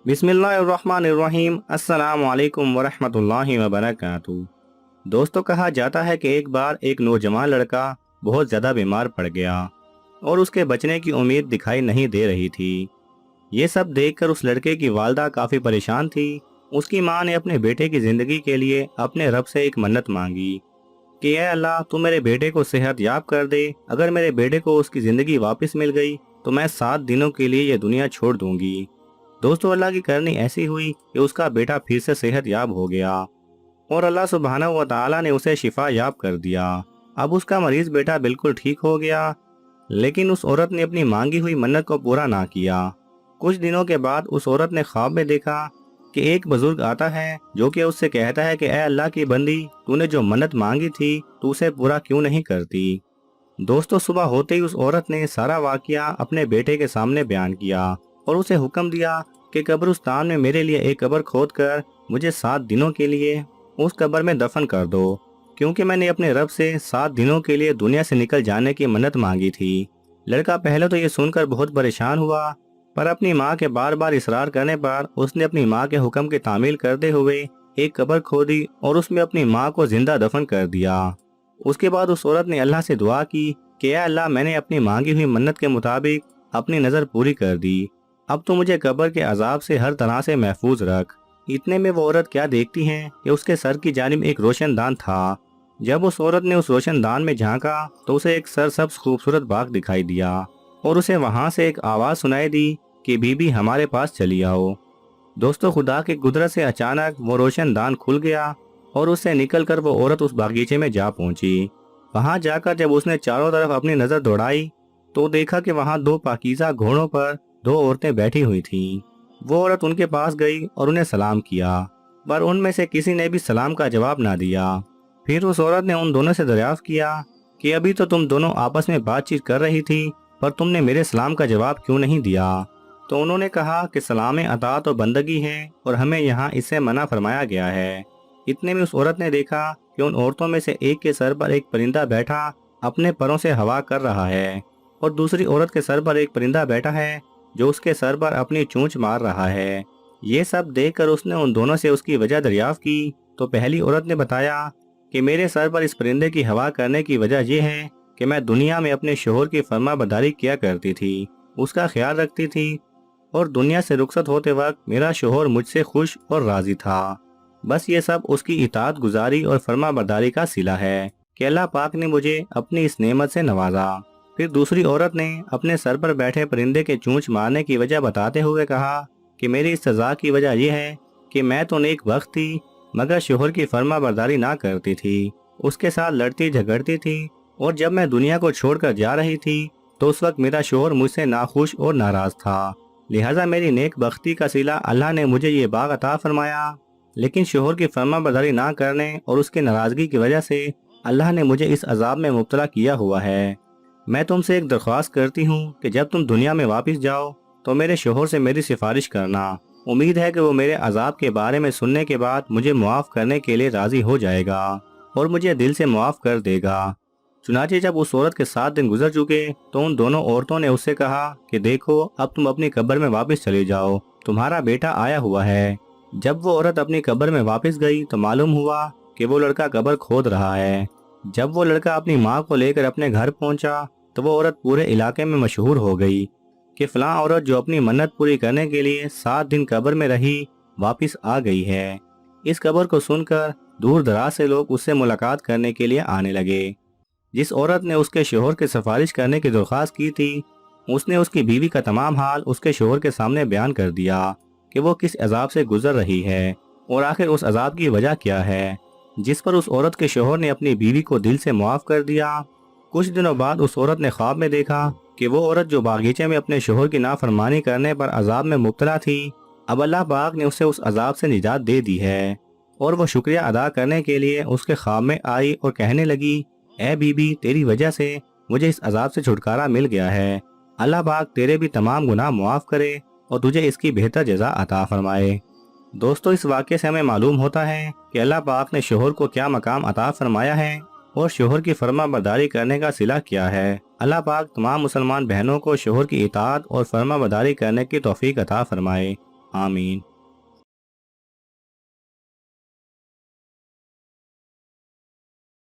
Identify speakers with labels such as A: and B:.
A: बिस्मिल्लाहिर्रहमानिर्रहीम। अस्सलाम वालेकुम वरहमतुल्लाहि वबरकातुहू। दोस्तों, कहा जाता है कि एक बार एक नौजवान लड़का बहुत ज़्यादा बीमार पड़ गया और उसके बचने की उम्मीद दिखाई नहीं दे रही थी। ये सब देखकर उस लड़के की वालदा काफ़ी परेशान थी। उसकी माँ ने अपने बेटे की ज़िंदगी के लिए अपने रब से एक मन्नत मांगी कि ऐ अल्लाह, तू मेरे बेटे को सेहत याब कर दे। अगर मेरे बेटे को उसकी ज़िंदगी वापस मिल गई तो मैं 7 दिनों के लिए ये दुनिया छोड़ दूंगी। दोस्तों, अल्लाह की करनी ऐसी हुई कि उसका बेटा फिर से सेहत याब हो गया और अल्लाह सुब्हानहू व तआला ने उसे शिफा याब कर दिया। अब उसका मरीज बेटा बिल्कुल ठीक हो गया, लेकिन उस औरत ने अपनी मांगी हुई मन्नत को पूरा ना किया। कुछ दिनों के बाद उस औरत ने ख्वाब में देखा कि एक बुजुर्ग आता है जो कि उससे कहता है कि ऐ अल्लाह की बंदी, तूने जो मन्नत मांगी थी तू उसे पूरा क्यों नहीं करती। दोस्तों, सुबह होते ही उस औरत ने सारा वाकया अपने बेटे के सामने बयान किया और उसे हुक्म दिया कि कब्रिस्तान में मेरे लिए एक कब्र खोद कर मुझे 7 दिनों के लिए उस कब्र में दफन कर दो, क्योंकि मैंने अपने रब से 7 दिनों के लिए दुनिया से निकल जाने की मन्नत मांगी थी। लड़का पहले तो ये सुनकर बहुत परेशान हुआ, पर अपनी माँ के बार बार इसरार करने पर उसने अपनी माँ के हुक्म की तामील करते हुए एक कब्र खोदी और उसमें अपनी माँ को जिंदा दफन कर दिया। उसके बाद उस औरत ने अल्लाह से दुआ की कि या अल्लाह, मैंने अपनी मांगी हुई मन्नत के मुताबिक अपनी नज़र पूरी कर दी। अब तो मुझे कब्र के अजाब से हर तरह से महफूज रख। इतने में वो औरत क्या देखती है कि उसके सर की जानिब एक रोशनदान था। जब उस औरत ने उस रोशनदान में झांका तो उसे एक सरसब्ज खूबसूरत बाग दिखाई दिया और उसे वहां से एक आवाज़ सुनाई दी कि बीबी, हमारे पास चली आओ। दोस्तों, खुदा की कुदरत से अचानक वो रोशनदान खुल गया और उससे निकलकर वो औरत उस बागीचे में जा पहुंची। वहां जाकर जब उसने चारों तरफ अपनी नज़र दौड़ाई तो देखा कि वहां 2 पाकीज़ा घोड़ों पर 2 औरतें बैठी हुई थीं। वो औरत उनके पास गई और उन्हें सलाम किया, पर उनमें से किसी ने भी सलाम का जवाब ना दिया। फिर उस औरत ने उन दोनों से दरियाफ्त किया कि अभी तो तुम दोनों आपस में बातचीत कर रही थी, पर तुमने मेरे सलाम का जवाब क्यों नहीं दिया। तो उन्होंने कहा कि सलाम अतात और बंदगी है और हमें यहाँ इससे मना फरमाया गया है। इतने में उस औरत ने देखा कि उन औरतों में से एक के सर पर एक परिंदा बैठा अपने परों से हवा कर रहा है और दूसरी औरत के सर पर एक परिंदा बैठा है जो उसके सर पर अपनी चोंच मार रहा है। ये सब देखकर उसने उन दोनों से उसकी वजह दरियाफ्त की तो पहली औरत ने बताया कि मेरे सर पर इस परिंदे की हवा करने की वजह यह है कि मैं दुनिया में अपने शोहर की फरमाबरदारी किया करती थी, उसका ख्याल रखती थी और दुनिया से रुखसत होते वक्त मेरा शोहर मुझसे खुश और राजी था। बस ये सब उसकी इताअत गुजारी और फरमाबरदारी का सिला है कि अल्लाह पाक ने मुझे अपनी इस नेमत से नवाजा। फिर दूसरी औरत ने अपने सर पर बैठे परिंदे के चोंच मारने की वजह बताते हुए कहा कि मेरी इस सज़ा की वजह यह है कि मैं तो नेक बख्त थी, मगर शोहर की फरमाबरदारी ना करती थी, उसके साथ लड़ती झगड़ती थी और जब मैं दुनिया को छोड़कर जा रही थी तो उस वक्त मेरा शोहर मुझसे नाखुश और नाराज था। लिहाजा मेरी नेक बख्ती का सिला अल्लाह ने मुझे ये बाग अता फरमाया, लेकिन शोहर की फरमाबरदारी ना करने और उसकी नाराज़गी की वजह से अल्लाह ने मुझे इस अजाब में मुब्तला किया हुआ है। मैं तुमसे एक दरख्वास्त करती हूँ कि जब तुम दुनिया में वापस जाओ तो मेरे शोहर से मेरी सिफारिश करना। उम्मीद है कि वो मेरे अजाब के बारे में सुनने के बाद मुझे मुआफ़ करने के लिए राज़ी हो जाएगा और मुझे दिल से मुआफ़ कर देगा। चुनाचे जब उस औरत के 7 दिन गुजर चुके तो उन दोनों औरतों ने उससे कहा कि देखो, अब तुम अपनी कब्र में वापस चले जाओ, तुम्हारा बेटा आया हुआ है। जब वो औरत अपनी कब्र में वापस गई तो मालूम हुआ कि वो लड़का कब्र खोद रहा है। जब वो लड़का अपनी माँ को लेकर अपने घर पहुंचा तो वो औरत पूरे इलाके में मशहूर हो गई कि फलां औरत जो अपनी मन्नत पूरी करने के लिए 7 दिन कब्र में रही वापस आ गई है। इस खबर को सुनकर दूर दराज से लोग उससे मुलाकात करने के लिए आने लगे। जिस औरत ने उसके शोहर की सिफारिश करने की दरख्वास्त की थी, उसने उसकी बीवी का तमाम हाल उसके शोहर के सामने बयान कर दिया कि वो किस अजाब से गुजर रही है और आखिर उस अजाब की वजह क्या है, जिस पर उस औरत के शोहर ने अपनी बीवी को दिल से मुआफ़ कर दिया। कुछ दिनों बाद उस औरत ने ख्वाब में देखा कि वो औरत जो बागीचे में अपने शोहर की नाफरमानी करने पर अजाब में मुब्तला थी, अब अल्लाह पाक ने उसे उस अजाब से निजात दे दी है और वो शुक्रिया अदा करने के लिए उसके ख्वाब में आई और कहने लगी, ऐ बीबी, तेरी वजह से मुझे इस अजाब से छुटकारा मिल गया है। अल्लाह पाक तेरे भी तमाम गुनाह मुआफ़ करे और तुझे इसकी बेहतर जज़ा अता फरमाए। दोस्तों, इस वाक़े से हमें मालूम होता है कि अल्लाह पाक ने शोहर को क्या मकाम अता फरमाया है और शोहर की फरमाबरदारी करने का सिला क्या है। अल्लाह पाक तमाम मुसलमान बहनों को शोहर की इताअत और फरमाबरदारी करने की तौफीक अता फरमाए। آمین۔